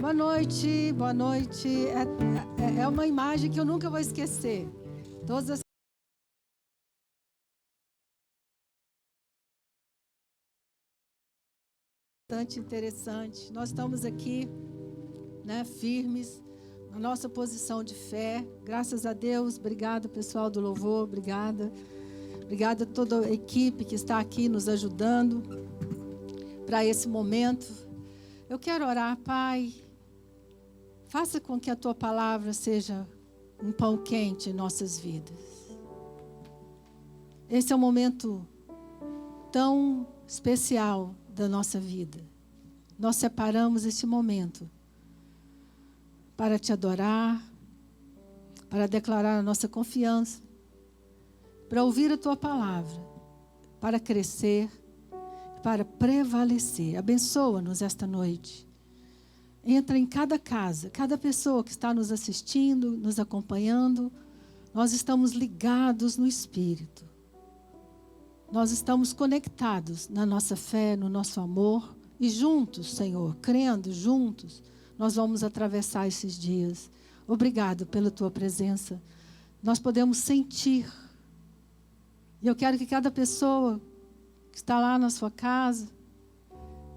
Boa noite, boa noite. É uma imagem que eu nunca vou esquecer. Todas as bastante interessante. Nós estamos aqui, né, firmes na nossa posição de fé. Graças a Deus. Obrigado, pessoal do louvor. Obrigada. Obrigada a toda a equipe que está aqui nos ajudando para esse momento. Eu quero orar, Pai. Faça com que a Tua palavra seja um pão quente em nossas vidas. Esse é um momento tão especial da nossa vida. Nós separamos este momento para Te adorar, para declarar a nossa confiança, para ouvir a Tua palavra, para crescer, para prevalecer. Abençoa-nos esta noite. Entra em cada casa, cada pessoa que está nos assistindo, nos acompanhando. Nós estamos ligados no Espírito. Nós estamos conectados na nossa fé, no nosso amor. E juntos, Senhor, crendo juntos, nós vamos atravessar esses dias. Obrigado pela Tua presença. Nós podemos sentir. E eu quero que cada pessoa que está lá na sua casa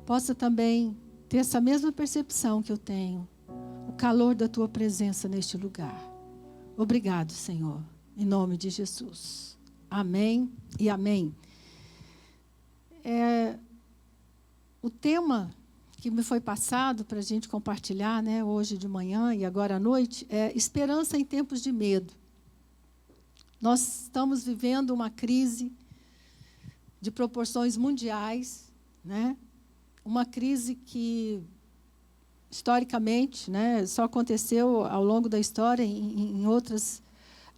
possa também ter essa mesma percepção que eu tenho. O calor da Tua presença neste lugar. Obrigado, Senhor. Em nome de Jesus. Amém e amém. O tema que me foi passado para a gente compartilhar, né, hoje de manhã e agora à noite, é esperança em tempos de medo. Nós estamos vivendo uma crise de proporções mundiais, né? Uma crise que, historicamente, né, só aconteceu ao longo da história, em outras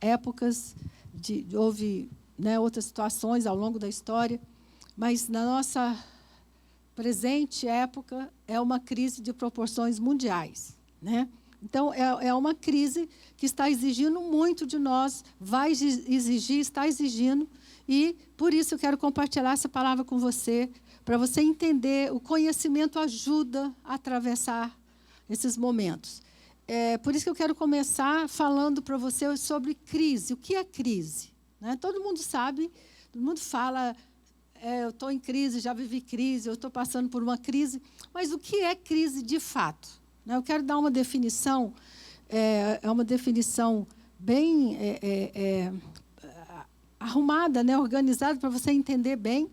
épocas, houve, né, outras situações ao longo da história, mas na nossa presente época é uma crise de proporções mundiais, né? Então, é uma crise que está exigindo muito de nós, vai exigir, está exigindo, e por isso eu quero compartilhar essa palavra com você, para você entender, o conhecimento ajuda a atravessar esses momentos. Por isso que eu quero começar falando para você sobre crise. O que é crise? Né? Todo mundo sabe, todo mundo fala, eu estou em crise, já vivi crise, eu estou passando por uma crise. Mas o que é crise de fato? Né? Eu quero dar uma definição, é uma definição bem arrumada, né? Organizada, para você entender bem.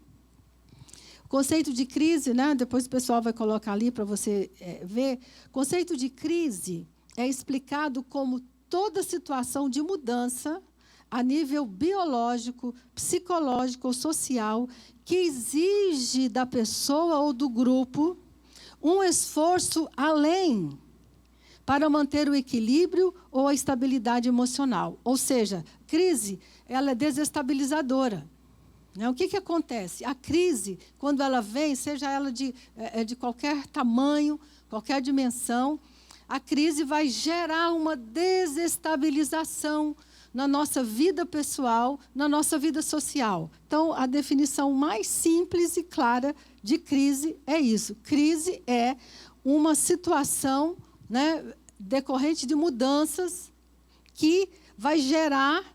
O conceito de crise, né? Depois o pessoal vai colocar ali para você ver. O conceito de crise é explicado como toda situação de mudança a nível biológico, psicológico ou social que exige da pessoa ou do grupo um esforço além para manter o equilíbrio ou a estabilidade emocional. Ou seja, crise, ela é desestabilizadora. O que acontece? A crise, quando ela vem, seja ela de qualquer tamanho, qualquer dimensão, a crise vai gerar uma desestabilização na nossa vida pessoal, na nossa vida social. Então, a definição mais simples e clara de crise é isso. Crise é uma situação, né, decorrente de mudanças que vai gerar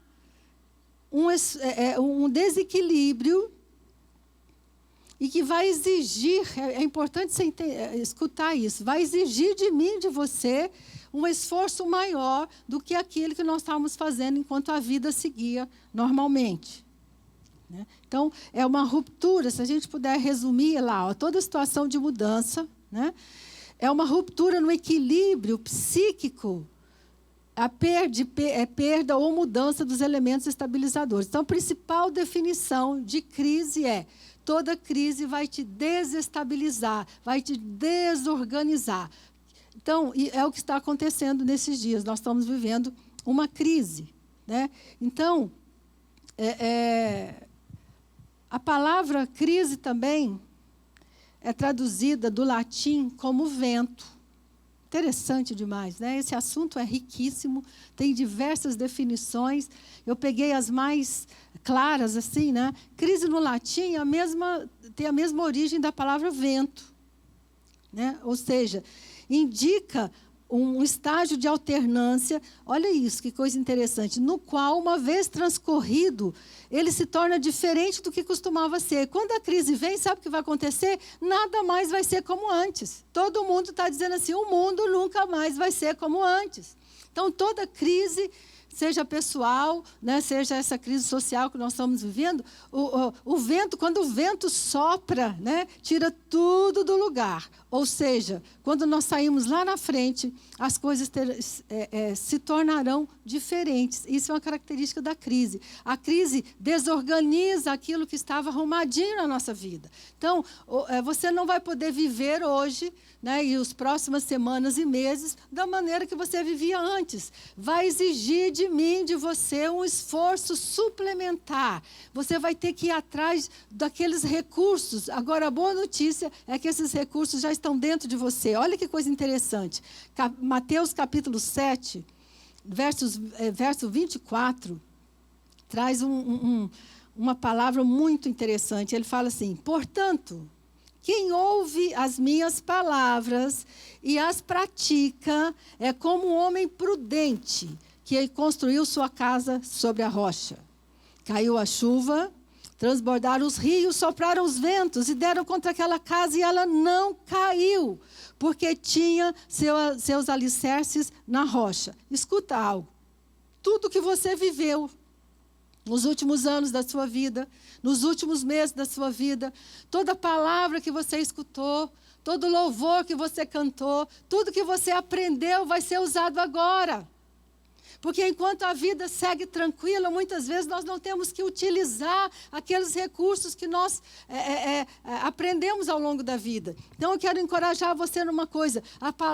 um desequilíbrio e que vai exigir, é importante você escutar isso, vai exigir de mim, de você, um esforço maior do que aquele que nós estávamos fazendo enquanto a vida seguia normalmente. Né? Então, é uma ruptura, se a gente puder resumir lá, toda a situação de mudança, né? É uma ruptura no equilíbrio psíquico, a perda ou mudança dos elementos estabilizadores. Então, a principal definição de crise é: toda crise vai te desestabilizar, vai te desorganizar. Então, é o que está acontecendo nesses dias. Nós estamos vivendo uma crise. Né? Então, a palavra crise também é traduzida do latim como vento. Interessante demais, né? Esse assunto é riquíssimo, tem diversas definições. Eu peguei as mais claras, assim, né? Crise no latim tem a mesma origem da palavra vento. né? Ou seja, indica um estágio de alternância, olha isso, que coisa interessante, no qual, uma vez transcorrido, ele se torna diferente do que costumava ser. Quando a crise vem, sabe o que vai acontecer? Nada mais vai ser como antes. Todo mundo está dizendo assim, o mundo nunca mais vai ser como antes. Então, toda crise, seja pessoal, né, seja essa crise social que nós estamos vivendo, o vento, quando o vento sopra, né, tira tudo do lugar. Ou seja, quando nós saímos lá na frente, as coisas se tornarão diferentes. Isso é uma característica da crise. A crise desorganiza aquilo que estava arrumadinho na nossa vida. Então, você não vai poder viver hoje, né, e as próximas semanas e meses da maneira que você vivia antes. Vai exigir de mim, de você, um esforço suplementar. Você vai ter que ir atrás daqueles recursos. Agora, a boa notícia é que esses recursos já estão dentro de você. Olha que coisa interessante. Mateus capítulo 7, verso 24, traz uma palavra muito interessante. Ele fala assim, portanto, quem ouve as minhas palavras e as pratica é como um homem prudente que construiu sua casa sobre a rocha. Caiu a chuva, transbordaram os rios, sopraram os ventos e deram contra aquela casa e ela não caiu, porque tinha seus alicerces na rocha. Escuta algo. Tudo que você viveu nos últimos anos da sua vida, nos últimos meses da sua vida, toda palavra que você escutou, todo louvor que você cantou, tudo que você aprendeu vai ser usado agora. Porque enquanto a vida segue tranquila, muitas vezes nós não temos que utilizar aqueles recursos que nós aprendemos ao longo da vida. Então eu quero encorajar você numa coisa,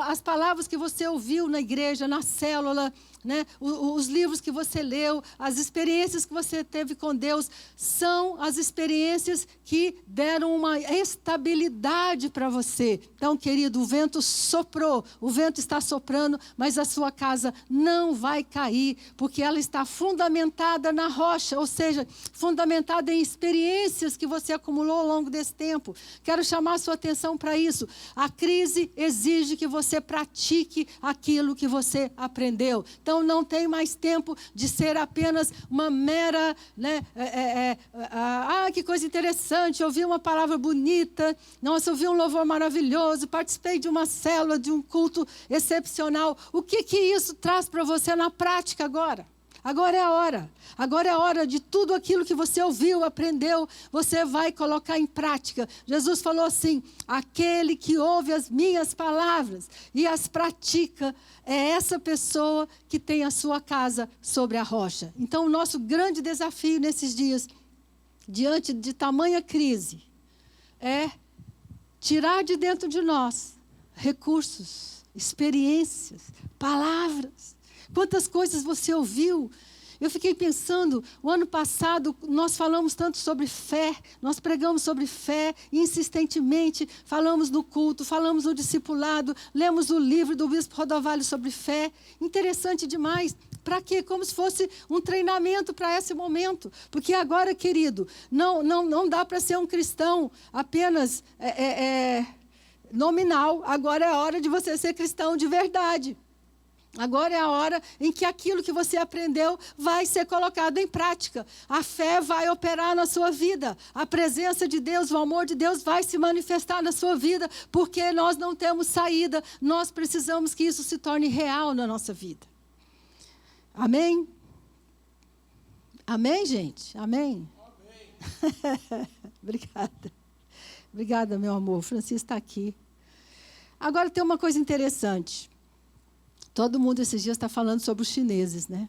as palavras que você ouviu na igreja, na célula, né, os livros que você leu, as experiências que você teve com Deus, são as experiências que deram uma estabilidade para você. Então, querido, o vento soprou, o vento está soprando, mas a sua casa não vai cair, porque ela está fundamentada na rocha, ou seja, fundamentada em experiências que você acumulou ao longo desse tempo. Quero chamar a sua atenção para isso. A crise exige que você pratique aquilo que você aprendeu. Então, não tem mais tempo de ser apenas uma mera, né, que coisa interessante, ouvi uma palavra bonita, nossa, ouvi um louvor maravilhoso, participei de uma célula, de um culto excepcional. O que isso traz para você na prática agora? Agora é a hora. Agora é a hora de tudo aquilo que você ouviu, aprendeu, você vai colocar em prática. Jesus falou assim, aquele que ouve as minhas palavras e as pratica, é essa pessoa que tem a sua casa sobre a rocha. Então, o nosso grande desafio nesses dias, diante de tamanha crise, é tirar de dentro de nós recursos, experiências, palavras. Quantas coisas você ouviu? Eu fiquei pensando, o ano passado nós falamos tanto sobre fé, nós pregamos sobre fé, insistentemente, falamos no culto, falamos no discipulado, lemos o livro do Bispo Rodovalho sobre fé. Interessante demais. Para quê? Como se fosse um treinamento para esse momento. Porque agora, querido, não dá para ser um cristão apenas nominal. Agora é a hora de você ser cristão de verdade. Agora é a hora em que aquilo que você aprendeu vai ser colocado em prática. A fé vai operar na sua vida. A presença de Deus, o amor de Deus vai se manifestar na sua vida, porque nós não temos saída. Nós precisamos que isso se torne real na nossa vida. Amém? Amém, gente? Amém? Amém. Obrigada. Obrigada, meu amor. O Francisco está aqui. Agora tem uma coisa interessante. Todo mundo esses dias está falando sobre os chineses, né?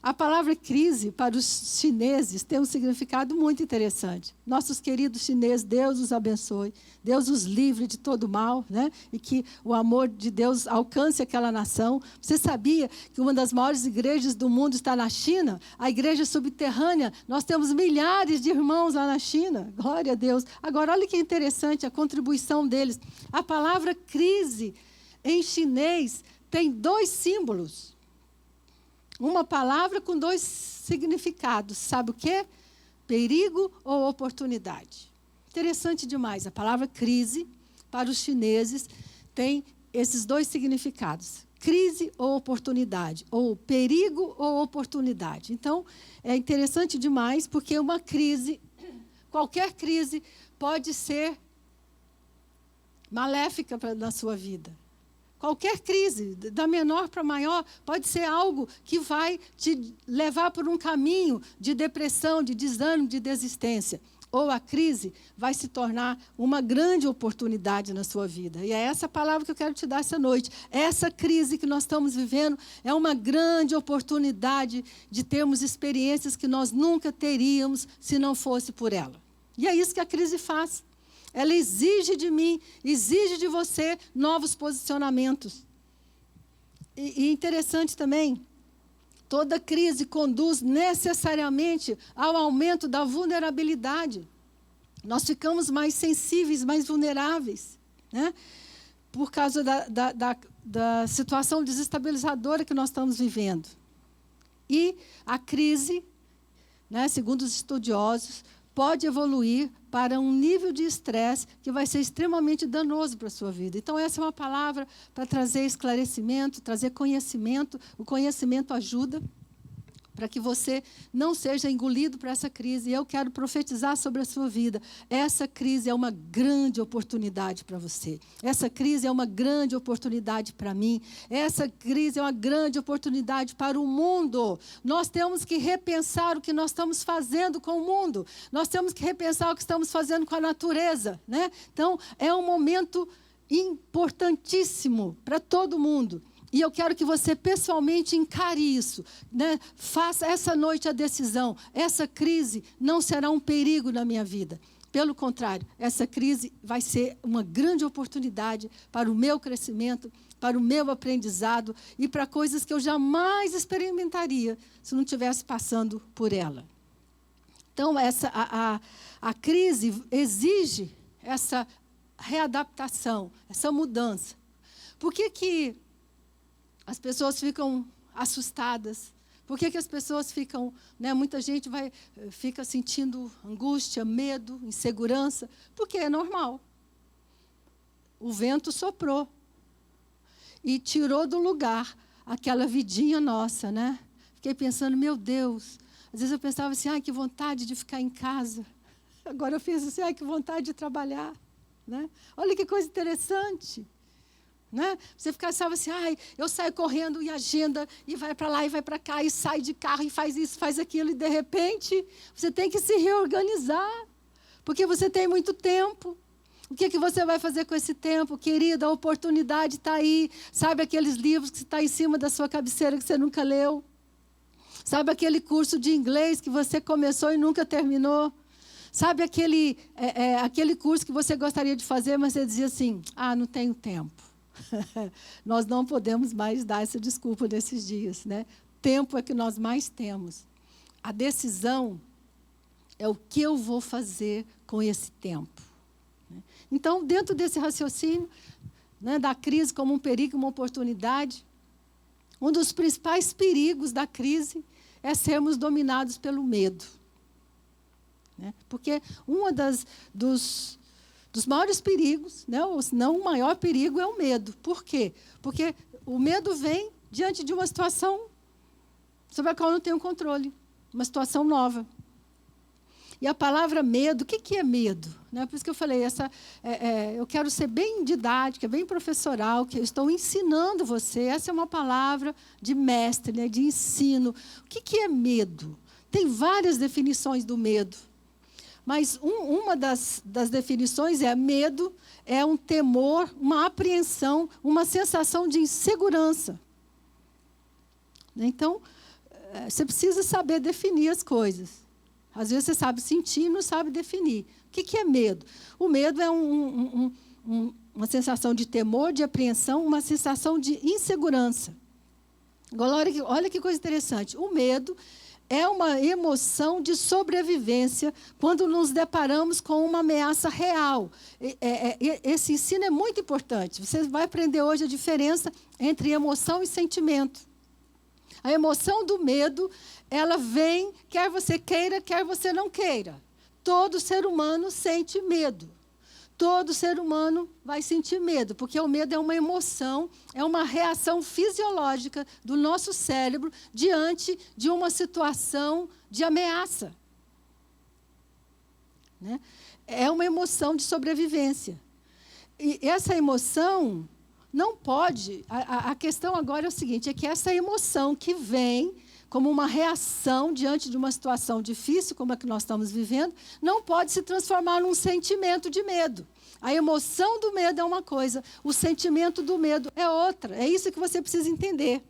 A palavra crise para os chineses tem um significado muito interessante. Nossos queridos chineses, Deus os abençoe, Deus os livre de todo mal, né? E que o amor de Deus alcance aquela nação. Você sabia que uma das maiores igrejas do mundo está na China? A igreja subterrânea. Nós temos milhares de irmãos lá na China. Glória a Deus. Agora, olha que interessante a contribuição deles. A palavra crise em chinês tem 2 símbolos. Uma palavra com 2 significados. Sabe o quê? Perigo ou oportunidade. Interessante demais. A palavra crise para os chineses, tem esses dois significados. Crise ou oportunidade, ou perigo ou oportunidade. Então, é interessante demais, porque uma crise, qualquer crise, pode ser maléfica na sua vida. Qualquer crise, da menor para maior, pode ser algo que vai te levar por um caminho de depressão, de desânimo, de desistência. Ou a crise vai se tornar uma grande oportunidade na sua vida. E é essa palavra que eu quero te dar essa noite. Essa crise que nós estamos vivendo é uma grande oportunidade de termos experiências que nós nunca teríamos se não fosse por ela. E é isso que a crise faz. Ela exige de mim, exige de você novos posicionamentos. E interessante também, toda crise conduz necessariamente ao aumento da vulnerabilidade. Nós ficamos mais sensíveis, mais vulneráveis, né? Por causa da situação desestabilizadora que nós estamos vivendo. E a crise, né, segundo os estudiosos, pode evoluir para um nível de estresse que vai ser extremamente danoso para a sua vida. Então, essa é uma palavra para trazer esclarecimento, trazer conhecimento. O conhecimento ajuda para que você não seja engolido por essa crise. E eu quero profetizar sobre a sua vida. Essa crise é uma grande oportunidade para você. Essa crise é uma grande oportunidade para mim. Essa crise é uma grande oportunidade para o mundo. Nós temos que repensar o que nós estamos fazendo com o mundo. Nós temos que repensar o que estamos fazendo com a natureza, né? Então, é um momento importantíssimo para todo mundo. E eu quero que você pessoalmente encare isso, né? Faça essa noite a decisão. Essa crise não será um perigo na minha vida. Pelo contrário, essa crise vai ser uma grande oportunidade para o meu crescimento, para o meu aprendizado e para coisas que eu jamais experimentaria se não estivesse passando por ela. Então, a crise exige essa readaptação, essa mudança. Por que as pessoas ficam assustadas? Por que as pessoas ficam, né, muita gente fica sentindo angústia, medo, insegurança? Porque é normal. O vento soprou e tirou do lugar aquela vidinha nossa, né? Fiquei pensando, meu Deus. Às vezes eu pensava assim, ai, que vontade de ficar em casa. Agora eu penso assim, ai, que vontade de trabalhar, né? Olha que coisa interessante. Né? Você pensava assim, ai, eu saio correndo e agenda, e vai para lá e vai para cá, e sai de carro e faz isso, faz aquilo, e de repente você tem que se reorganizar, porque você tem muito tempo. O que você vai fazer com esse tempo, querida? A oportunidade está aí. Sabe aqueles livros que estão em cima da sua cabeceira que você nunca leu? Sabe aquele curso de inglês que você começou e nunca terminou? Sabe aquele curso que você gostaria de fazer, mas você dizia assim, não tenho tempo. Nós não podemos mais dar essa desculpa nesses dias, né? Tempo é que nós mais temos. A decisão é o que eu vou fazer com esse tempo. Então, dentro desse raciocínio, né, da crise como um perigo, uma oportunidade, um dos principais perigos da crise é sermos dominados pelo medo, né? Porque dos maiores perigos, né, ou se não o maior perigo, é o medo. Por quê? Porque o medo vem diante de uma situação sobre a qual eu não tenho controle, uma situação nova. E a palavra medo, o que é medo? Né? Por isso que eu falei, eu quero ser bem didática, bem professoral, que eu estou ensinando você. Essa é uma palavra de mestre, né, de ensino. O que é medo? Tem várias definições do medo. Mas uma das definições é medo, é um temor, uma apreensão, uma sensação de insegurança. Então, você precisa saber definir as coisas. Às vezes você sabe sentir e não sabe definir. O que é medo? O medo é uma sensação de temor, de apreensão, uma sensação de insegurança. Agora, olha que coisa interessante. O medo é uma emoção de sobrevivência quando nos deparamos com uma ameaça real. Esse ensino é muito importante. Você vai aprender hoje a diferença entre emoção e sentimento. A emoção do medo, ela vem, quer você queira, quer você não queira. Todo ser humano sente medo. Todo ser humano vai sentir medo, porque o medo é uma emoção, é uma reação fisiológica do nosso cérebro diante de uma situação de ameaça. Né? É uma emoção de sobrevivência. E essa emoção não pode... A questão agora é o seguinte, é que essa emoção que vem como uma reação diante de uma situação difícil, como a que nós estamos vivendo, não pode se transformar num sentimento de medo. A emoção do medo é uma coisa, o sentimento do medo é outra. É isso que você precisa entender.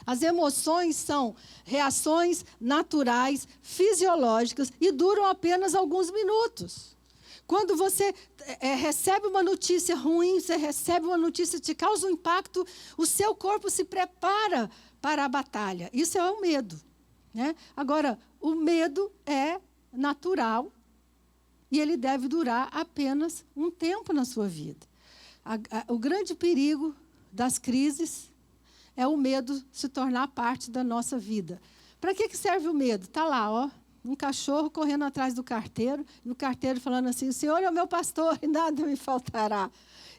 As emoções são reações naturais, fisiológicas, e duram apenas alguns minutos. Quando você recebe uma notícia ruim, você recebe uma notícia que te causa um impacto, o seu corpo se prepara para a batalha. Isso é o medo. Né? Agora, o medo é natural e ele deve durar apenas um tempo na sua vida. O grande perigo das crises é o medo se tornar parte da nossa vida. Para que serve o medo? Está lá, ó, um cachorro correndo atrás do carteiro, e o carteiro falando assim, o Senhor é o meu pastor e nada me faltará.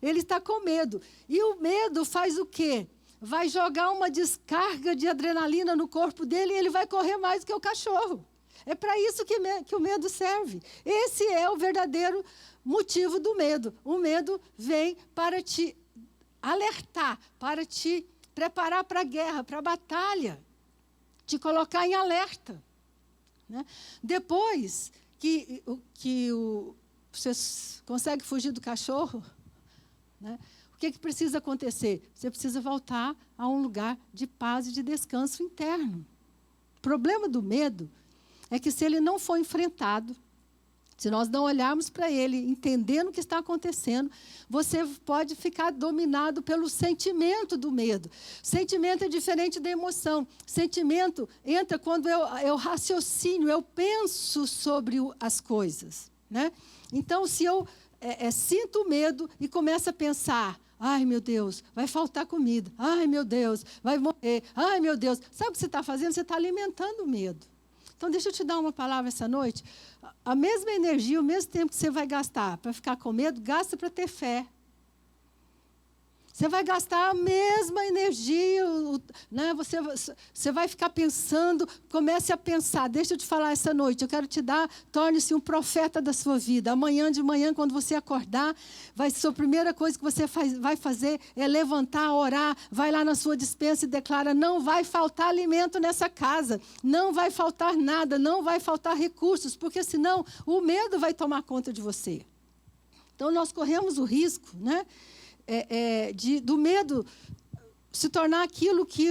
Ele está com medo. E o medo faz o quê? Vai jogar uma descarga de adrenalina no corpo dele e ele vai correr mais do que o cachorro. É para isso que o medo serve. Esse é o verdadeiro motivo do medo. O medo vem para te alertar, para te preparar para a guerra, para a batalha, te colocar em alerta. Né? Depois que você consegue fugir do cachorro, né? O que precisa acontecer? Você precisa voltar a um lugar de paz e de descanso interno. O problema do medo é que se ele não for enfrentado, se nós não olharmos para ele, entendendo o que está acontecendo, você pode ficar dominado pelo sentimento do medo. Sentimento é diferente da emoção. Sentimento entra quando eu raciocínio, eu penso sobre as coisas. Né? Então, se eu sinto medo e começo a pensar, ai, meu Deus, vai faltar comida. Ai, meu Deus, vai morrer. Ai, meu Deus. Sabe o que você está fazendo? Você está alimentando o medo. Então, deixa eu te dar uma palavra essa noite. A mesma energia, o mesmo tempo que você vai gastar para ficar com medo, gasta para ter fé. Você vai gastar a mesma energia, né? Você vai ficar pensando, comece a pensar. Deixa eu te falar essa noite, eu quero te dar, torne-se um profeta da sua vida. Amanhã de manhã, quando você acordar, vai ser a primeira coisa que você vai fazer é levantar, orar, vai lá na sua despensa e declara, não vai faltar alimento nessa casa, não vai faltar nada, não vai faltar recursos, porque senão o medo vai tomar conta de você. Então, nós corremos o risco, né? Do medo se tornar aquilo que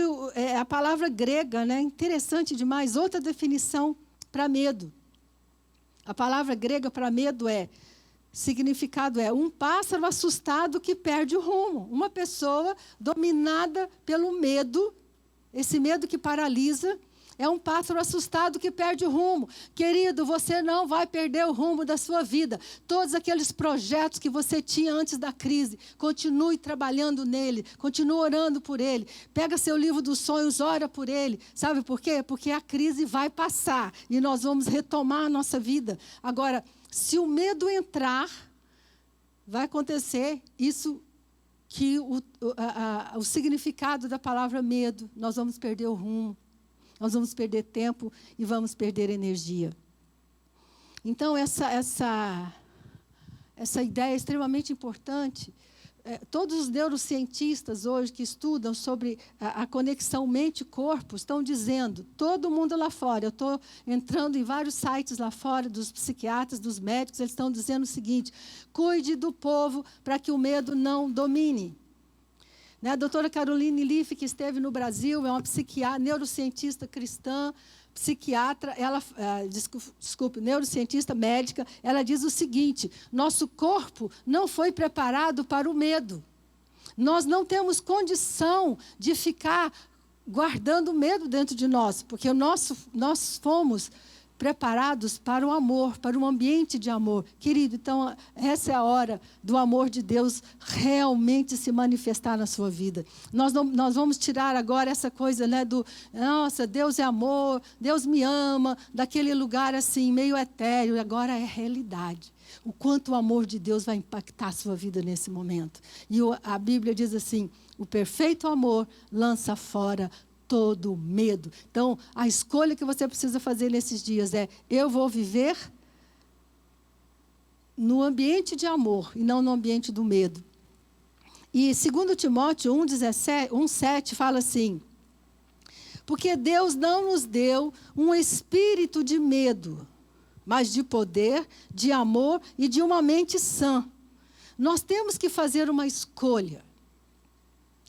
a palavra grega, né, interessante demais, outra definição para medo. A palavra grega para medo significado é um pássaro assustado que perde o rumo. Uma pessoa dominada pelo medo, esse medo que paralisa, é um pássaro assustado que perde o rumo. Querido, você não vai perder o rumo da sua vida. Todos aqueles projetos que você tinha antes da crise, continue trabalhando nele, continue orando por ele. Pega seu livro dos sonhos, ora por ele. Sabe por quê? Porque a crise vai passar e nós vamos retomar a nossa vida. Agora, se o medo entrar, vai acontecer isso que o significado da palavra medo, nós vamos perder o rumo. Nós vamos perder tempo e vamos perder energia. Então, essa ideia é extremamente importante. Todos os neurocientistas hoje que estudam sobre a conexão mente-corpo estão dizendo, todo mundo lá fora, eu estou entrando em vários sites lá fora, dos psiquiatras, dos médicos, eles estão dizendo o seguinte, cuide do povo para que o medo não domine. Né? A doutora Caroline Leaf, que esteve no Brasil, é uma psiquiatra, neurocientista cristã, psiquiatra, neurocientista médica, ela diz o seguinte, nosso corpo não foi preparado para o medo. Nós não temos condição de ficar guardando medo dentro de nós, porque nós fomos preparados para o amor, para um ambiente de amor. Querido, então, essa é a hora do amor de Deus realmente se manifestar na sua vida. Nós vamos tirar agora essa coisa, né, nossa, Deus é amor, Deus me ama, daquele lugar assim, meio etéreo, agora é realidade. O quanto o amor de Deus vai impactar a sua vida nesse momento. E a Bíblia diz assim, o perfeito amor lança fora todo medo. Então, a escolha que você precisa fazer nesses dias é: eu vou viver no ambiente de amor e não no ambiente do medo. E 2 Timóteo 1,7 fala assim: porque Deus não nos deu um espírito de medo, mas de poder, de amor e de uma mente sã. Nós temos que fazer uma escolha.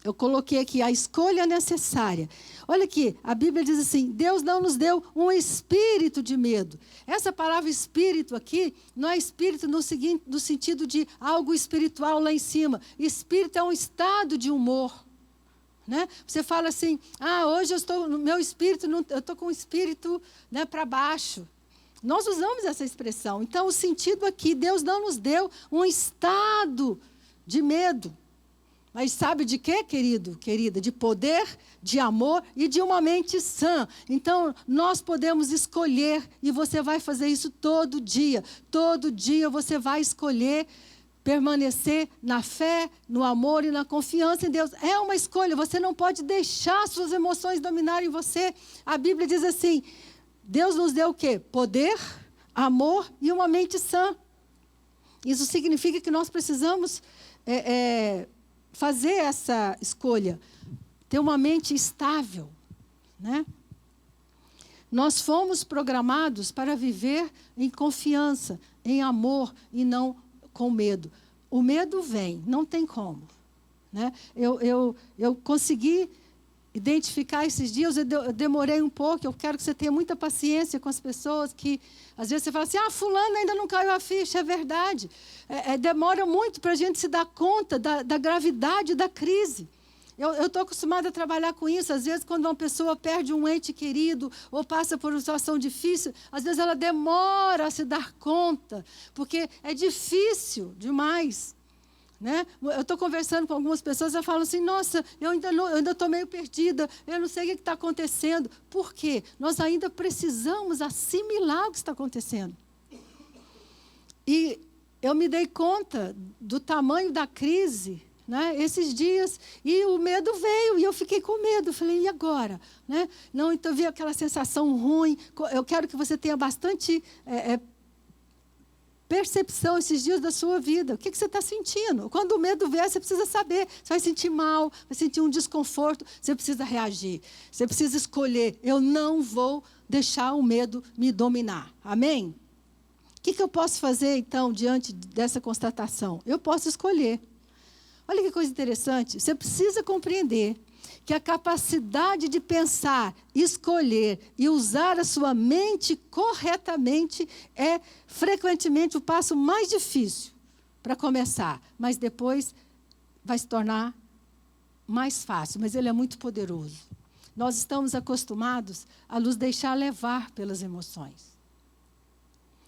Eu coloquei aqui a escolha necessária. Olha aqui, a Bíblia diz assim: Deus não nos deu um espírito de medo. Essa palavra espírito aqui não é espírito no sentido de algo espiritual lá em cima. Espírito é um estado de humor. Né? Você fala assim: hoje eu estou no meu espírito, eu estou com o espírito, né, para baixo. Nós usamos essa expressão. Então, o sentido aqui, Deus não nos deu um estado de medo. Mas sabe de quê, querido, querida? De poder, de amor e de uma mente sã. Então, nós podemos escolher, e você vai fazer isso todo dia. Todo dia você vai escolher permanecer na fé, no amor e na confiança em Deus. É uma escolha, você não pode deixar suas emoções dominarem você. A Bíblia diz assim: Deus nos deu o quê? Poder, amor e uma mente sã. Isso significa que nós precisamos fazer essa escolha, ter uma mente estável, né? Nós fomos programados para viver em confiança, em amor e não com medo. O medo vem, não tem como, né? Eu consegui identificar esses dias, eu demorei um pouco. Eu quero que você tenha muita paciência com as pessoas que, às vezes, você fala assim: fulano ainda não caiu a ficha. É verdade. Demora muito para a gente se dar conta da gravidade da crise. Eu estou acostumada a trabalhar com isso. Às vezes, quando uma pessoa perde um ente querido ou passa por uma situação difícil, às vezes ela demora a se dar conta, porque é difícil demais. Né? Eu estou conversando com algumas pessoas e falam assim: nossa, eu ainda estou meio perdida, eu não sei o que está acontecendo. Por quê? Nós ainda precisamos assimilar o que está acontecendo. E eu me dei conta do tamanho da crise, né, esses dias, e o medo veio, e eu fiquei com medo. Eu falei: e agora? Né? Não, então vi aquela sensação ruim. Eu quero que você tenha bastante percepção esses dias da sua vida. O que você está sentindo? Quando o medo vier, você precisa saber. Você vai sentir mal, vai sentir um desconforto. Você precisa reagir. Você precisa escolher: eu não vou deixar o medo me dominar. Amém? O que eu posso fazer, então, diante dessa constatação? Eu posso escolher. Olha que coisa interessante. Você precisa compreender que a capacidade de pensar, escolher e usar a sua mente corretamente é frequentemente o passo mais difícil para começar, mas depois vai se tornar mais fácil, mas ele é muito poderoso. Nós estamos acostumados a nos deixar levar pelas emoções.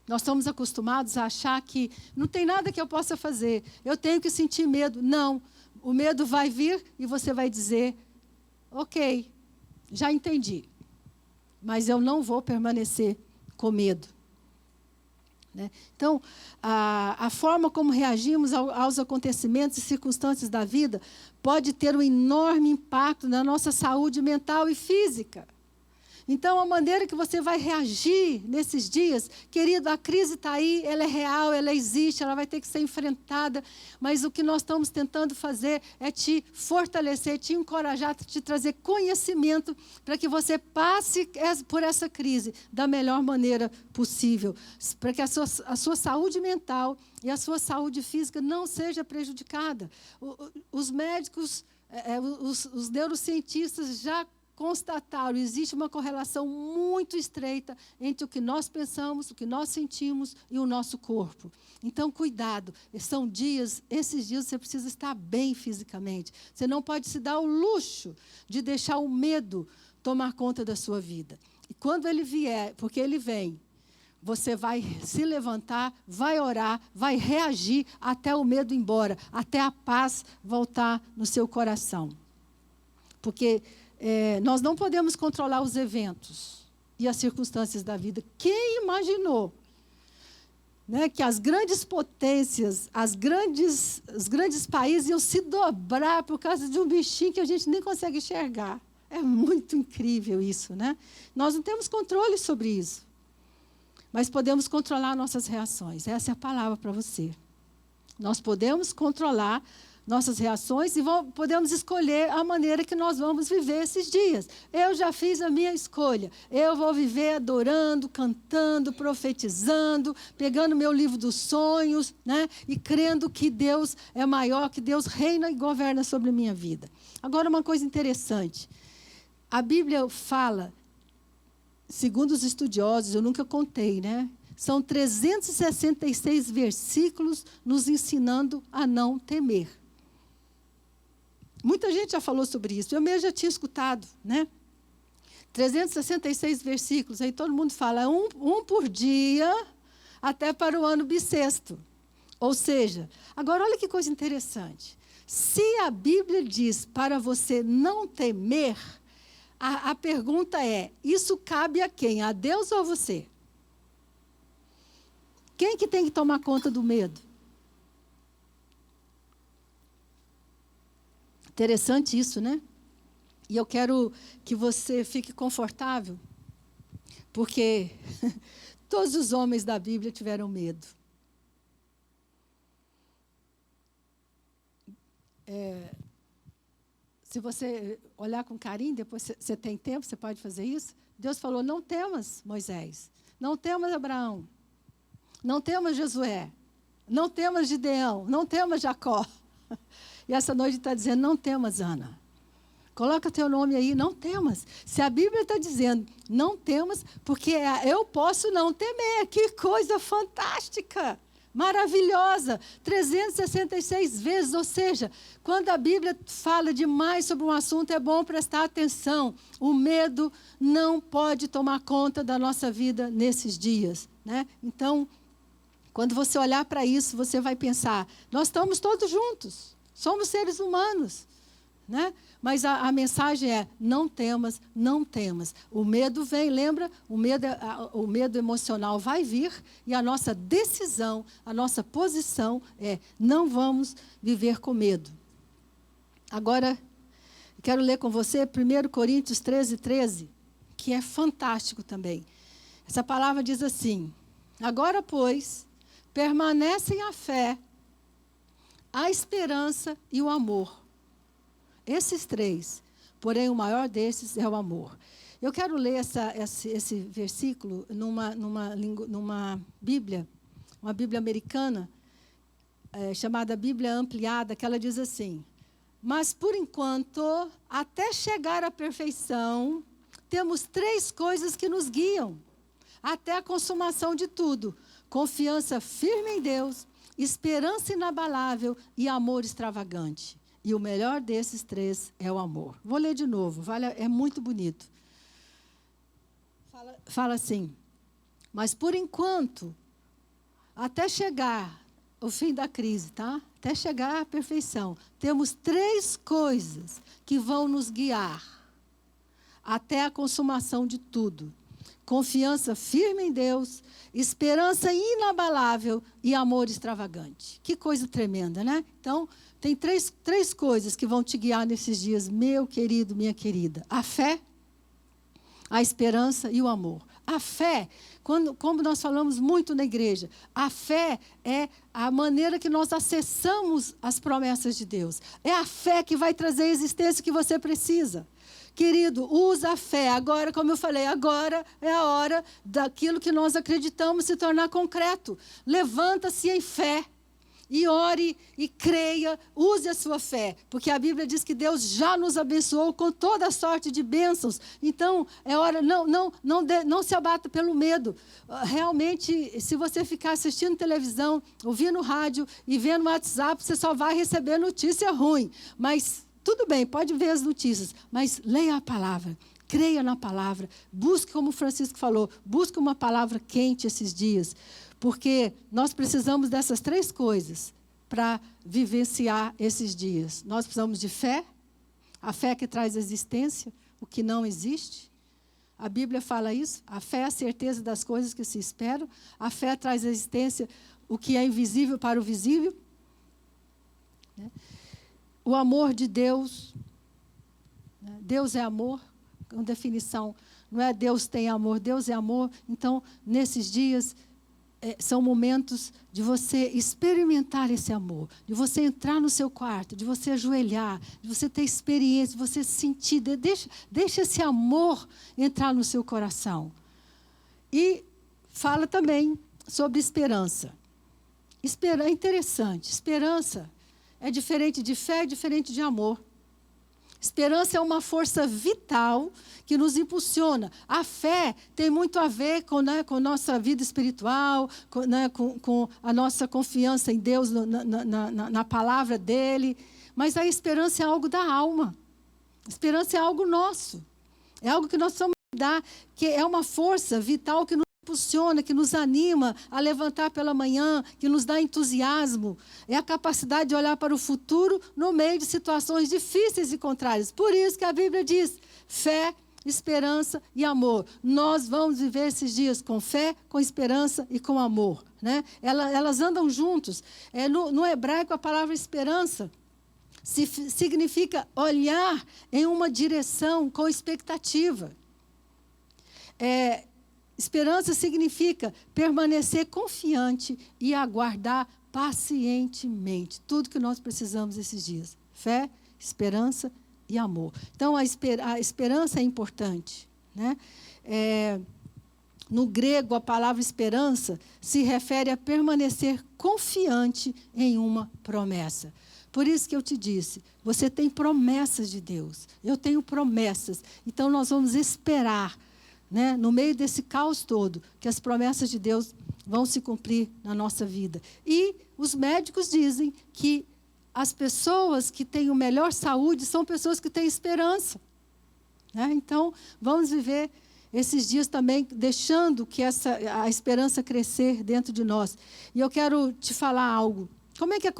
Nós estamos acostumados a achar que não tem nada que eu possa fazer, eu tenho que sentir medo. Não, o medo vai vir e você vai dizer: ok, já entendi, mas eu não vou permanecer com medo. Né? Então, a forma como reagimos aos acontecimentos e circunstâncias da vida pode ter um enorme impacto na nossa saúde mental e física. Então, a maneira que você vai reagir nesses dias, querido, a crise está aí, ela é real, ela existe, ela vai ter que ser enfrentada, mas o que nós estamos tentando fazer é te fortalecer, te encorajar, te trazer conhecimento para que você passe por essa crise da melhor maneira possível, para que a sua saúde mental e a sua saúde física não seja prejudicada. Os médicos, os neurocientistas já constataram: existe uma correlação muito estreita entre o que nós pensamos, o que nós sentimos e o nosso corpo. Então, cuidado. Esses dias você precisa estar bem fisicamente. Você não pode se dar o luxo de deixar o medo tomar conta da sua vida. E quando ele vier, porque ele vem, você vai se levantar, vai orar, vai reagir até o medo ir embora, até a paz voltar no seu coração. Porque nós não podemos controlar os eventos e as circunstâncias da vida. Quem imaginou, né, que as grandes potências, os grandes países iam se dobrar por causa de um bichinho que a gente nem consegue enxergar? É muito incrível isso, né? Nós não temos controle sobre isso. Mas podemos controlar nossas reações. Essa é a palavra para você. Nós podemos controlar nossas reações e podemos escolher a maneira que nós vamos viver esses dias. Eu já fiz a minha escolha. Eu vou viver adorando, cantando, profetizando, pegando meu livro dos sonhos, né? E crendo que Deus é maior, que Deus reina e governa sobre a minha vida. Agora, uma coisa interessante. A Bíblia fala, segundo os estudiosos, eu nunca contei, né? São 366 versículos nos ensinando a não temer. Muita gente já falou sobre isso, eu mesmo já tinha escutado, né? 366 versículos, aí todo mundo fala um por dia, até para o ano bissexto. Ou seja, agora olha que coisa interessante. Se a Bíblia diz para você não temer, a pergunta é, isso cabe a quem? A Deus ou a você? Quem que tem que tomar conta do medo? Interessante isso, né? E eu quero que você fique confortável, porque todos os homens da Bíblia tiveram medo. Se você olhar com carinho, depois você tem tempo, você pode fazer isso. Deus falou, não temas, Moisés. Não temas, Abraão. Não temas, Josué. Não temas, Gideão. Não temas, Jacó. E essa noite está dizendo, não temas, Ana. Coloca teu nome aí, não temas. Se a Bíblia está dizendo, não temas, porque eu posso não temer. Que coisa fantástica, maravilhosa. 366 vezes, ou seja, quando a Bíblia fala demais sobre um assunto, é bom prestar atenção. O medo não pode tomar conta da nossa vida nesses dias, né? Então, quando você olhar para isso, você vai pensar, nós estamos todos juntos. Somos seres humanos, né? Mas a mensagem é, não temas, não temas. O medo vem, lembra? O medo emocional vai vir e a nossa decisão, a nossa posição é, não vamos viver com medo. Agora, quero ler com você 1 Coríntios 13, que é fantástico também. Essa palavra diz assim, agora, pois, permanecem a fé, a esperança e o amor. Esses três, porém o maior desses é o amor. Eu quero ler esse versículo numa Bíblia, uma Bíblia americana, chamada Bíblia Ampliada, que ela diz assim, mas por enquanto, até chegar à perfeição, temos três coisas que nos guiam, até a consumação de tudo, confiança firme em Deus, esperança inabalável e amor extravagante. E o melhor desses três é o amor. Vou ler de novo, é muito bonito. Fala assim, mas por enquanto, até chegar o fim da crise, tá? Até chegar à perfeição, temos três coisas que vão nos guiar até a consumação de tudo. Confiança firme em Deus, esperança inabalável e amor extravagante. Que coisa tremenda, né? Então, tem três coisas que vão te guiar nesses dias, meu querido, minha querida. A fé, a esperança e o amor. A fé, como nós falamos muito na igreja, a fé é a maneira que nós acessamos as promessas de Deus. É a fé que vai trazer a existência que você precisa. Querido, usa a fé. Agora, como eu falei, agora é a hora daquilo que nós acreditamos se tornar concreto. Levanta-se em fé e ore e creia, use a sua fé. Porque a Bíblia diz que Deus já nos abençoou com toda sorte de bênçãos. Então, é hora, não se abata pelo medo. Realmente, se você ficar assistindo televisão, ouvindo rádio e vendo o WhatsApp, você só vai receber notícia ruim. Mas tudo bem, pode ver as notícias, mas leia a palavra, Creia na palavra. Busque, como o Francisco falou, busque uma palavra quente esses dias. Porque nós precisamos dessas 3 coisas para vivenciar esses dias. Nós precisamos de fé, a fé que traz existência, o que não existe. A Bíblia fala isso. A fé é a certeza das coisas que se esperam. A fé traz existência, o que é invisível para o visível. O amor de Deus. Deus é amor. Com definição, não é Deus tem amor, Deus é amor. Então, nesses dias, são momentos de você experimentar esse amor, de você entrar no seu quarto, de você ajoelhar, de você ter experiência, de você sentir. Deixa esse amor entrar no seu coração. E fala também sobre esperança. É interessante. Esperança é diferente de fé, é diferente de amor. Esperança é uma força vital que nos impulsiona. A fé tem muito a ver com a nossa vida espiritual, com a nossa confiança em Deus, na palavra dEle. Mas a esperança é algo da alma. A esperança é algo nosso. É algo que nós precisamos dar, que é uma força vital que nos impulsiona, que nos anima a levantar pela manhã, que nos dá entusiasmo. É a capacidade de olhar para o futuro no meio de situações difíceis e contrárias. Por isso que a Bíblia diz: fé, esperança e amor. Nós vamos viver esses dias com fé, com esperança e com amor. Né? Elas andam juntos. No hebraico, a palavra esperança significa olhar em uma direção com expectativa. Esperança significa permanecer confiante e aguardar pacientemente. Tudo que nós precisamos esses dias. Fé, esperança e amor. Então, a esperança é importante. Né? No grego, a palavra esperança se refere a permanecer confiante em uma promessa. Por isso que eu te disse, você tem promessas de Deus. Eu tenho promessas. Então, nós vamos esperar, né, no meio desse caos todo, que as promessas de Deus vão se cumprir na nossa vida. E os médicos dizem que as pessoas que têm a melhor saúde são pessoas que têm esperança. Né? Então, vamos viver esses dias também deixando que a esperança crescer dentro de nós. E eu quero te falar algo. Como é que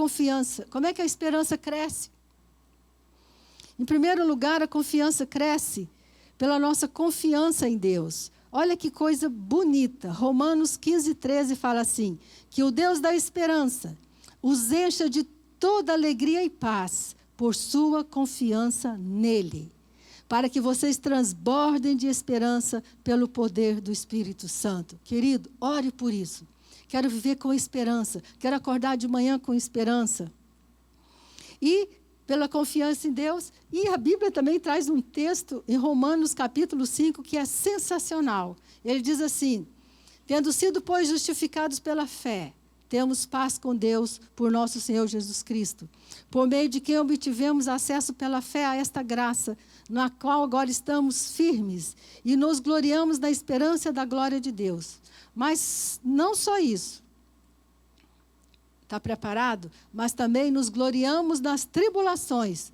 como é que a esperança cresce? Em primeiro lugar, a confiança cresce pela nossa confiança em Deus. Olha que coisa bonita. Romanos 15:13 fala assim: que o Deus da esperança os encha de toda alegria e paz por sua confiança nele, para que vocês transbordem de esperança pelo poder do Espírito Santo. Querido, ore por isso. Quero viver com esperança. Quero acordar de manhã com esperança. E pela confiança em Deus. E a Bíblia também traz um texto em Romanos capítulo 5 que é sensacional. Ele diz assim: tendo sido, pois, justificados pela fé, temos paz com Deus por nosso Senhor Jesus Cristo, por meio de quem obtivemos acesso pela fé a esta graça, na qual agora estamos firmes e nos gloriamos na esperança da glória de Deus. Mas não só isso. Está preparado? Mas também nos gloriamos nas tribulações,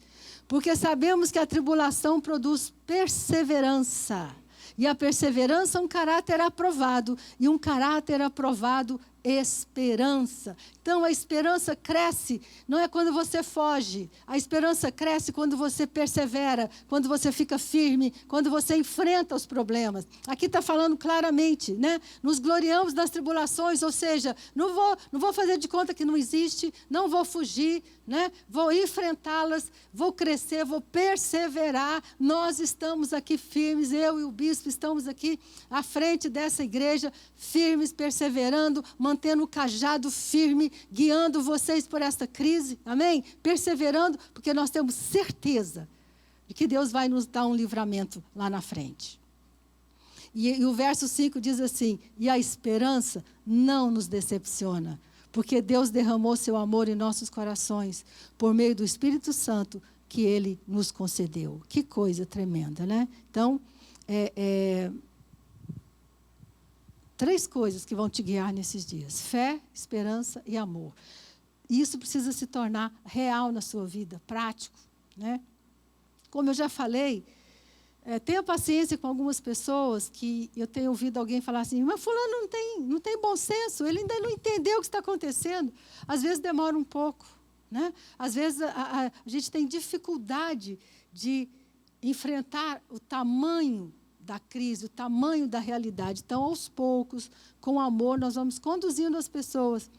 porque sabemos que a tribulação produz perseverança. E a perseverança é um caráter aprovado, e um caráter aprovado, esperança. Então, a esperança cresce, não é quando você foge. A esperança cresce quando você persevera, quando você fica firme, quando você enfrenta os problemas. Aqui está falando claramente, né? Nos gloriamos das tribulações, ou seja, não vou fazer de conta que não existe, não vou fugir, né? Vou enfrentá-las, vou crescer, vou perseverar. Nós estamos aqui firmes, eu e o bispo estamos aqui à frente dessa igreja, firmes, perseverando, mantendo o cajado firme, guiando vocês por esta crise, amém? Perseverando, porque nós temos certeza de que Deus vai nos dar um livramento lá na frente. E o verso 5 diz assim: e a esperança não nos decepciona, porque Deus derramou seu amor em nossos corações, por meio do Espírito Santo que Ele nos concedeu. Que coisa tremenda, né? Então, 3 coisas que vão te guiar nesses dias: fé, esperança e amor. E isso precisa se tornar real na sua vida, prático, né? Como eu já falei, Tenha paciência com algumas pessoas que eu tenho ouvido alguém falar assim, mas fulano não tem bom senso, ele ainda não entendeu o que está acontecendo. Às vezes demora um pouco, né? Às vezes a gente tem dificuldade de enfrentar o tamanho da crise, o tamanho da realidade. Então, aos poucos, com amor, nós vamos conduzindo as pessoas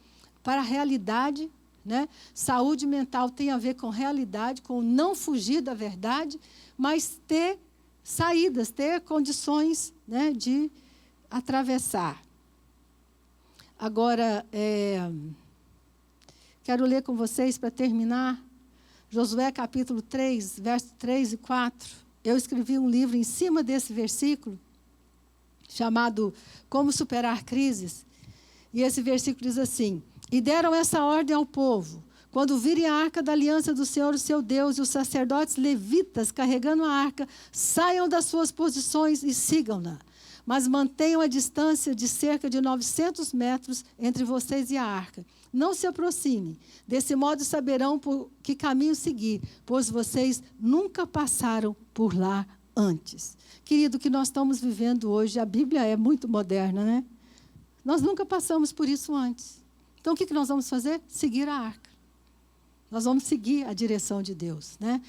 para a realidade, né? Saúde mental tem a ver com realidade, com não fugir da verdade, mas ter saídas, ter condições, né, de atravessar. Agora, quero ler com vocês, para terminar, Josué capítulo 3, versos 3 e 4. Eu escrevi um livro em cima desse versículo, chamado Como Superar Crises. E esse versículo diz assim: e deram essa ordem ao povo: quando virem a arca da aliança do Senhor, o seu Deus, e os sacerdotes levitas carregando a arca, saiam das suas posições e sigam-na. Mas mantenham a distância de cerca de 900 metros entre vocês e a arca. Não se aproximem. Desse modo saberão por que caminho seguir, pois vocês nunca passaram por lá antes. Querido, o que nós estamos vivendo hoje, a Bíblia é muito moderna, né? Nós nunca passamos por isso antes. Então, o que nós vamos fazer? Seguir a arca. Nós vamos seguir a direção de Deus, né?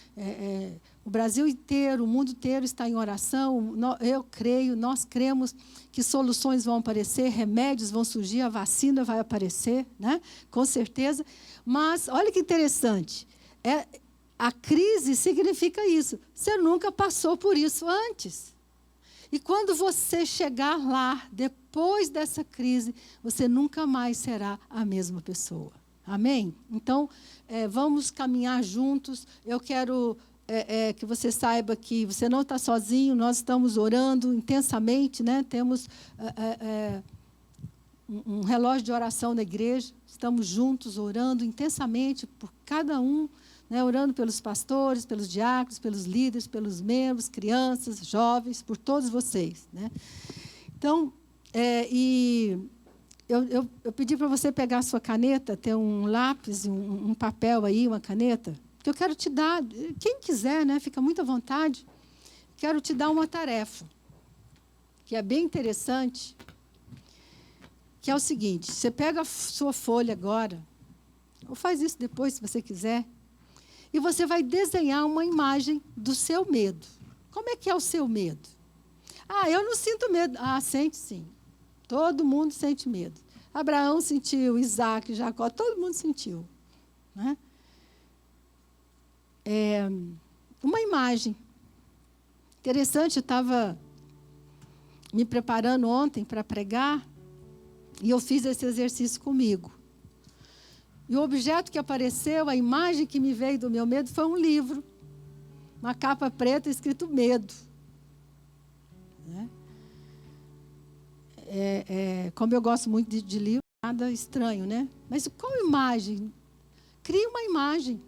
O Brasil inteiro, o mundo inteiro está em oração. Eu creio, nós cremos que soluções vão aparecer, remédios vão surgir, a vacina vai aparecer, né? Com certeza. Mas, olha que interessante, a crise significa isso. Você nunca passou por isso antes. E quando você chegar lá, depois dessa crise, você nunca mais será a mesma pessoa. Amém? Então, vamos caminhar juntos. Eu quero que você saiba que você não está sozinho, nós estamos orando intensamente, né? Temos um relógio de oração na igreja, estamos juntos orando intensamente por cada um, né? Orando pelos pastores, pelos diáconos, pelos líderes, pelos membros, crianças, jovens, por todos vocês, né? Então, Eu pedi para você pegar a sua caneta, ter um lápis, um papel aí, uma caneta, que eu quero te dar, quem quiser, né, fica muito à vontade, quero te dar uma tarefa, que é bem interessante, que é o seguinte: você pega a sua folha agora, ou faz isso depois, se você quiser, e você vai desenhar uma imagem do seu medo. Como é que é o seu medo? Ah, eu não sinto medo. Ah, sente sim. Todo mundo sente medo. Abraão sentiu, Isaac, Jacó, todo mundo sentiu, né? Uma imagem. Interessante, eu estava me preparando ontem para pregar e eu fiz esse exercício comigo. E o objeto que apareceu, a imagem que me veio do meu medo, foi um livro. Uma capa preta escrito medo. Né? Como eu gosto muito de livro, nada estranho, né? Mas qual imagem? Crie uma imagem.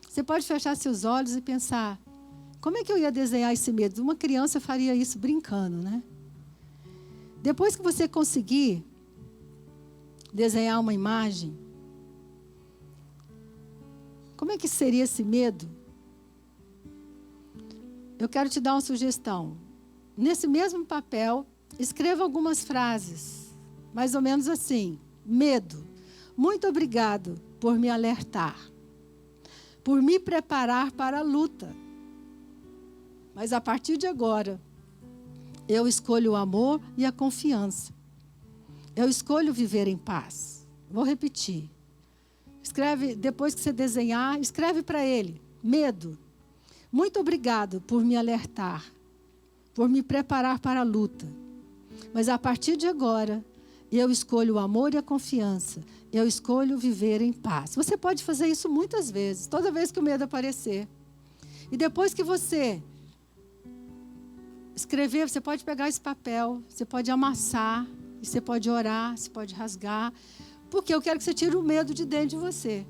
Você pode fechar seus olhos e pensar, como é que eu ia desenhar esse medo? Uma criança faria isso brincando, né? Depois que você conseguir desenhar uma imagem, como é que seria esse medo? Eu quero te dar uma sugestão. Nesse mesmo papel, escreva algumas frases, mais ou menos assim: medo, muito obrigado por me alertar, por me preparar para a luta. Mas a partir de agora, eu escolho o amor e a confiança. Eu escolho viver em paz. Vou repetir. Escreve, depois que você desenhar, escreve para ele: medo, muito obrigado por me alertar, por me preparar para a luta. Mas a partir de agora, eu escolho o amor e a confiança. Eu escolho viver em paz. Você pode fazer isso muitas vezes, toda vez que o medo aparecer. E depois que você escrever, você pode pegar esse papel, você pode amassar, você pode orar, você pode rasgar, porque eu quero que você tire o medo de dentro de você.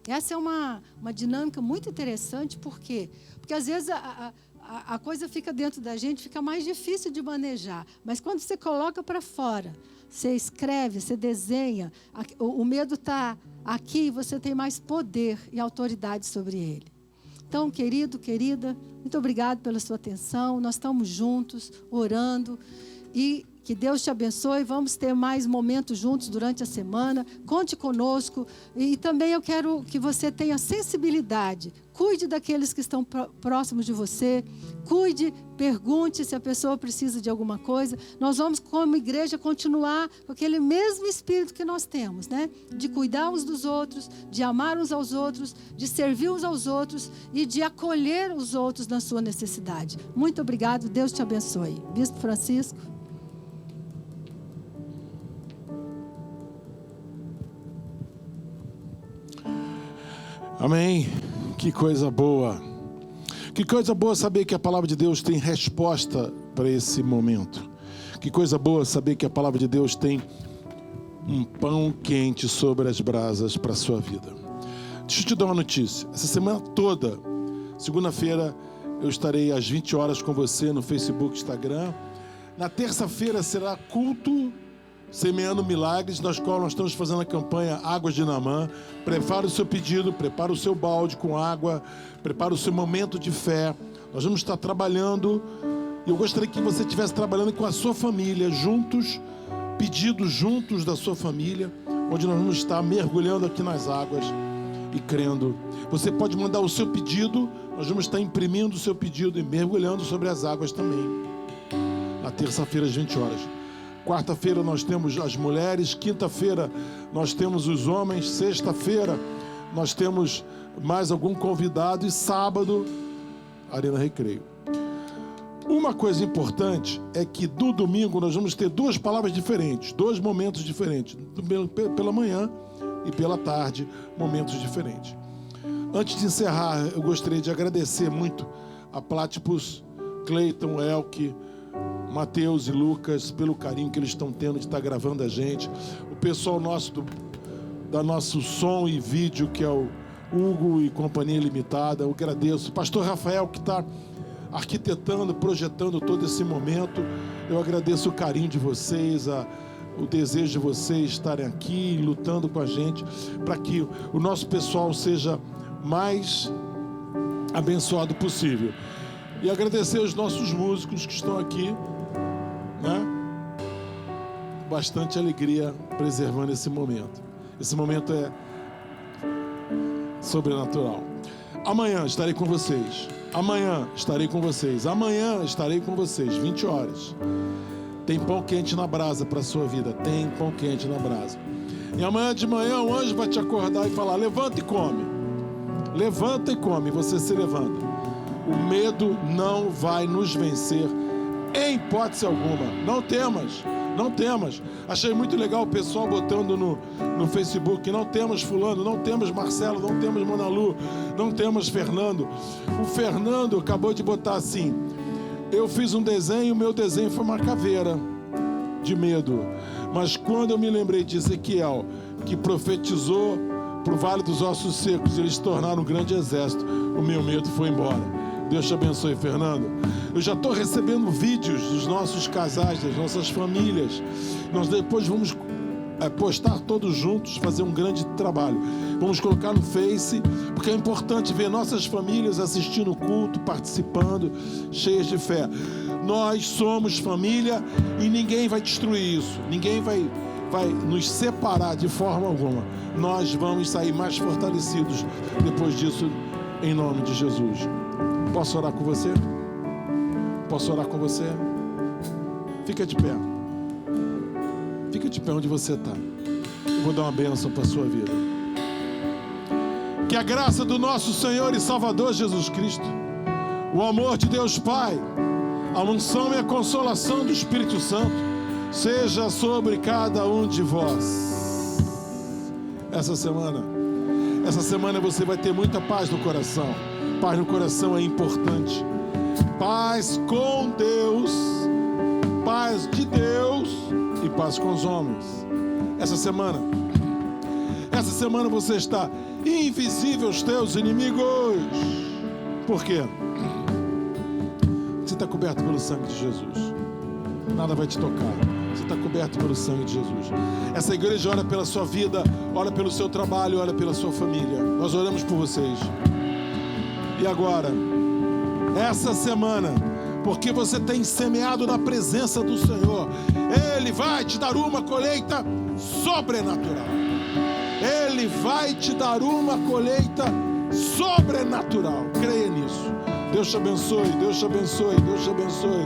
Essa é uma dinâmica muito interessante, por quê? Porque às vezes a coisa fica dentro da gente, fica mais difícil de manejar. Mas quando você coloca para fora, você escreve, você desenha, o medo está aqui e você tem mais poder e autoridade sobre ele. Então, querido, querida, muito obrigado pela sua atenção. Nós estamos juntos, orando. E que Deus te abençoe. Vamos ter mais momentos juntos durante a semana. Conte conosco. E também eu quero que você tenha sensibilidade. Cuide daqueles que estão próximos de você. Cuide, pergunte se a pessoa precisa de alguma coisa. Nós vamos, como igreja, continuar com aquele mesmo espírito que nós temos, né? De cuidar uns dos outros, de amar uns aos outros, de servir uns aos outros e de acolher os outros na sua necessidade. Muito obrigado. Deus te abençoe. Bispo Francisco. Amém. Que coisa boa. Que coisa boa saber que a palavra de Deus tem resposta para esse momento. Que coisa boa saber que a palavra de Deus tem um pão quente sobre as brasas para a sua vida. Deixa eu te dar uma notícia. Essa semana toda, segunda-feira, eu estarei às 20 horas com você no Facebook, Instagram. Na terça-feira será culto Semeando Milagres, nós estamos fazendo a campanha Águas de Naamã. Prepara o seu pedido, prepara o seu balde com água, prepara o seu momento de fé. Nós vamos estar trabalhando, e eu gostaria que você estivesse trabalhando com a sua família, juntos, pedidos juntos da sua família, onde nós vamos estar mergulhando aqui nas águas e crendo. Você pode mandar o seu pedido, nós vamos estar imprimindo o seu pedido e mergulhando sobre as águas também, na terça-feira às 20 horas. Quarta-feira nós temos as mulheres, quinta-feira nós temos os homens, sexta-feira nós temos mais algum convidado e sábado, Arena Recreio. Uma coisa importante é que do domingo nós vamos ter duas palavras diferentes, dois momentos diferentes, pela manhã e pela tarde, momentos diferentes. Antes de encerrar, eu gostaria de agradecer muito a Platypus, Cleiton, Elke, Mateus e Lucas, pelo carinho que eles estão tendo de estar gravando a gente. O pessoal nosso da nosso som e vídeo, que é o Hugo e Companhia Limitada, eu agradeço. O pastor Rafael, que está arquitetando, projetando todo esse momento. Eu agradeço o carinho de vocês, o desejo de vocês estarem aqui, lutando com a gente, para que o nosso pessoal seja mais abençoado possível. E agradecer os nossos músicos que estão aqui, né? Bastante alegria preservando esse momento. Esse momento é sobrenatural. Amanhã estarei com vocês. Amanhã estarei com vocês. Amanhã estarei com vocês, 20 horas. Tem pão quente na brasa para a sua vida. Tem pão quente na brasa. E amanhã de manhã o anjo vai te acordar e falar: levanta e come. Levanta e come. Você se levanta. O medo não vai nos vencer em hipótese alguma. Não temas, não temas. Achei muito legal o pessoal botando no Facebook: não temos fulano, não temos Marcelo, não temos Manalu, não temos Fernando. O Fernando acabou de botar assim: eu fiz um desenho, o meu desenho foi uma caveira de medo. Mas quando eu me lembrei de Ezequiel, que profetizou para o Vale dos Ossos Secos, eles se tornaram um grande exército, o meu medo foi embora. Deus te abençoe, Fernando. Eu já estou recebendo vídeos dos nossos casais, das nossas famílias. Nós depois vamos postar todos juntos, fazer um grande trabalho. Vamos colocar no Face, porque é importante ver nossas famílias assistindo o culto, participando, cheias de fé. Nós somos família e ninguém vai destruir isso. Ninguém vai nos separar de forma alguma. Nós vamos sair mais fortalecidos depois disso, em nome de Jesus. Posso orar com você? Posso orar com você? Fica de pé. Fica de pé onde você está. Eu vou dar uma bênção para a sua vida. Que a graça do nosso Senhor e Salvador Jesus Cristo, o amor de Deus Pai, a unção e a consolação do Espírito Santo seja sobre cada um de vós. Essa semana você vai ter muita paz no coração. Paz no coração é importante. Paz com Deus, paz de Deus e paz com os homens. Essa semana você está invisível aos teus inimigos. Por quê? Você está coberto pelo sangue de Jesus. Nada vai te tocar. Você está coberto pelo sangue de Jesus. Essa igreja ora pela sua vida, ora pelo seu trabalho, ora pela sua família. Nós oramos por vocês. E agora, essa semana, porque você tem semeado na presença do Senhor, Ele vai te dar uma colheita sobrenatural. Ele vai te dar uma colheita sobrenatural. Creia nisso. Deus te abençoe, Deus te abençoe, Deus te abençoe.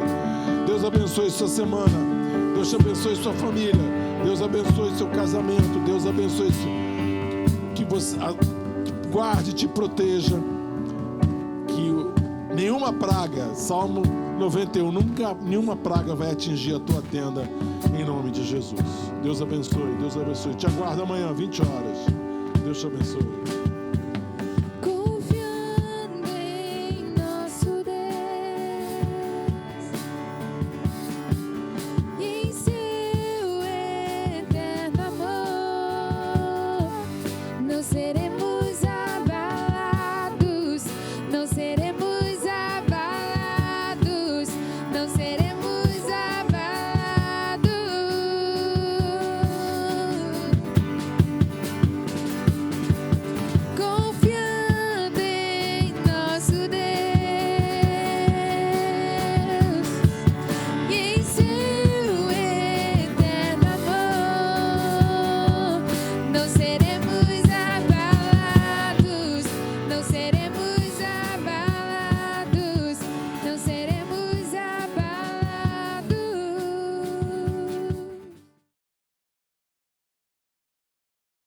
Deus abençoe sua semana. Deus te abençoe sua família. Deus abençoe seu casamento. Deus abençoe que você guarde e te proteja. Que nenhuma praga, Salmo 91, nenhuma praga vai atingir a tua tenda, em nome de Jesus. Deus abençoe, Deus abençoe. Te aguardo amanhã, 20 horas. Deus te abençoe.